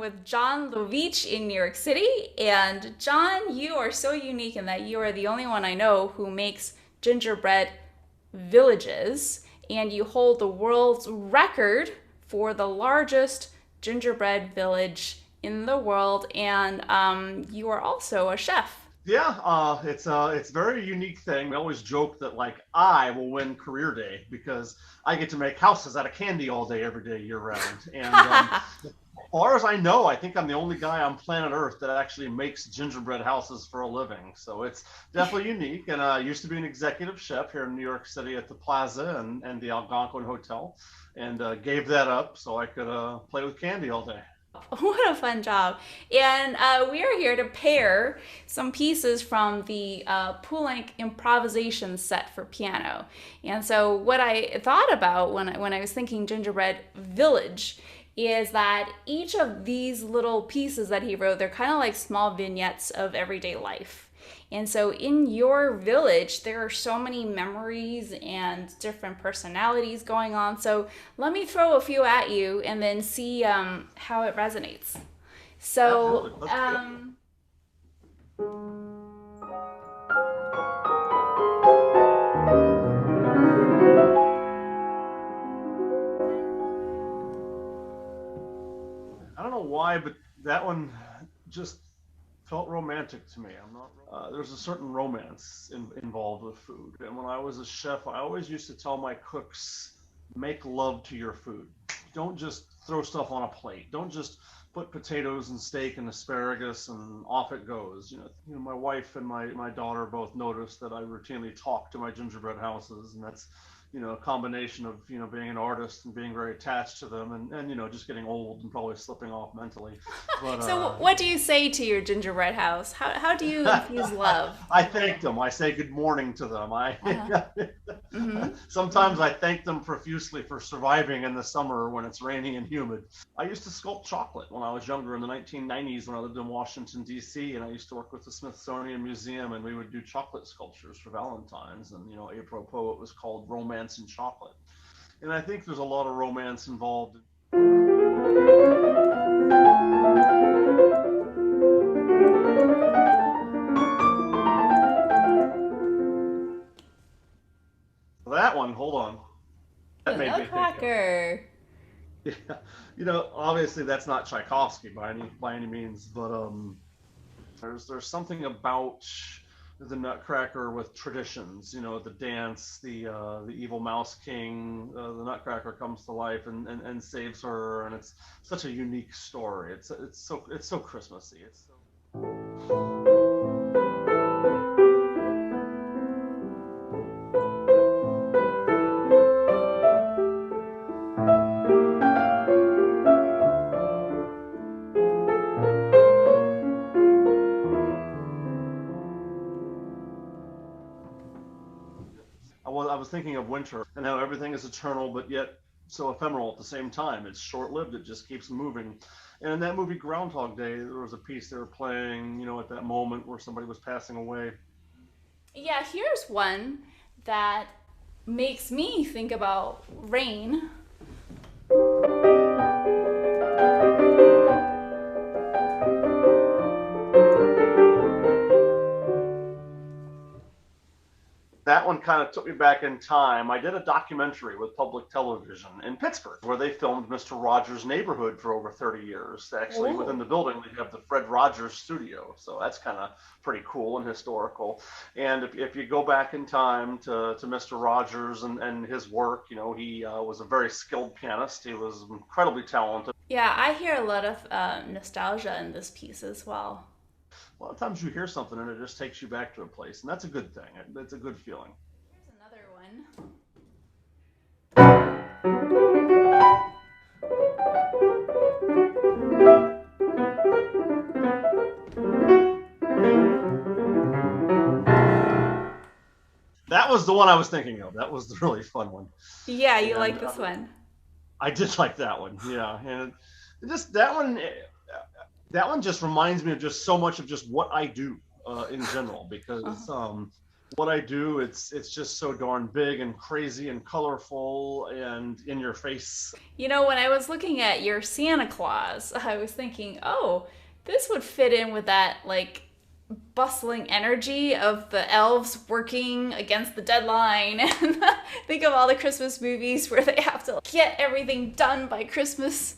with John Lovitch in New York City. And John, you are so unique in that you are the only one I know who makes gingerbread villages, and you hold the world's record for the largest gingerbread village in the world. And you are also a chef. Yeah, it's a very unique thing. We always joke that like I will win career day because I get to make houses out of candy all day, every day, year round. And as far as I know, I think I'm the only guy on planet Earth that actually makes gingerbread houses for a living. So it's definitely unique. And I used to be an executive chef here in New York City at the Plaza and the Algonquin Hotel, and gave that up so I could play with candy all day. What a fun job. And we are here to pair some pieces from the Poulenc improvisation set for piano. And so, what I thought about when I was thinking Gingerbread Village is that each of these little pieces that he wrote, they're kind of like small vignettes of everyday life. And so in your village, there are so many memories and different personalities going on. So let me throw a few at you and then see how it resonates. So, Absolutely. Let's do it. I don't know why, but that one just felt romantic to me. I'm not. There's a certain romance involved with food, and when I was a chef, I always used to tell my cooks, make love to your food. Don't just throw stuff on a plate. Don't just put potatoes and steak and asparagus and off it goes. My wife and my daughter both noticed that I routinely talk to my gingerbread houses, and that's a combination of being an artist and being very attached to them, and just getting old and probably slipping off mentally. But so what do you say to your gingerbread house? How do you infuse love? I thank them. I say good morning to them. I Uh-huh. Mm-hmm. sometimes I thank them profusely for surviving in the summer when it's rainy and humid. I used to sculpt chocolate when I was younger in the 1990s when I lived in Washington D.C. and I used to work with the Smithsonian Museum, and we would do chocolate sculptures for Valentine's, and apropos it was called Romance in Chocolate. And I think there's a lot of romance involved. That one, hold on. That The made me think of. Nutcracker. Yeah, obviously that's not Tchaikovsky by any means, but there's something about the Nutcracker with traditions. The dance, the evil mouse king, the Nutcracker comes to life and saves her, and it's such a unique story. It's so Christmassy. It's so. I was thinking of winter and how everything is eternal, but yet so ephemeral at the same time. It's short-lived. It just keeps moving. And in that movie Groundhog Day, there was a piece they were playing, at that moment where somebody was passing away. Yeah, here's one that makes me think about rain. That one kind of took me back in time. I did a documentary with public television in Pittsburgh where they filmed Mr. Rogers' Neighborhood for over 30 years. Actually, within Oh. the building, they have the Fred Rogers Studio. So that's kind of pretty cool and historical. And if you go back in time to Mr. Rogers and his work, he was a very skilled pianist. He was incredibly talented. Yeah, I hear a lot of nostalgia in this piece as well. A lot of times you hear something and it just takes you back to a place, and that's a good thing. It's a good feeling. Here's another one. That was the one I was thinking of. That was the really fun one. Yeah, you And like this one. I did like that one. Yeah, and just that one. That one just reminds me of just so much of just what I do in general, because Uh-huh. what I do, it's just so darn big and crazy and colorful and in your face. You know, when I was looking at your Santa Claus, I was thinking, oh, this would fit in with that, like, bustling energy of the elves working against the deadline. And think of all the Christmas movies where they have to get everything done by Christmas.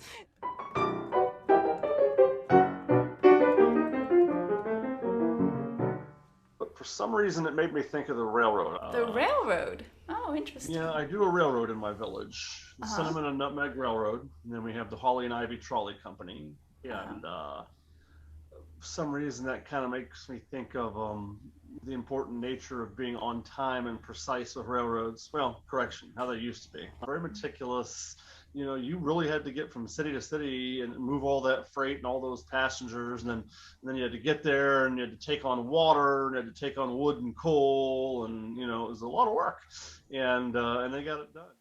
But for some reason, it made me think of the railroad. The railroad. Oh, interesting. Yeah, I do a railroad in my village, the Uh-huh. Cinnamon and Nutmeg Railroad, and then we have the Holly and Ivy Trolley Company, Uh-huh. and for some reason that kind of makes me think of the important nature of being on time and precise with railroads. Well, correction, how they used to be. Very meticulous. You know, you really had to get from city to city and move all that freight and all those passengers, and then you had to get there and you had to take on water and you had to take on wood and coal, and you know it was a lot of work, and they got it done.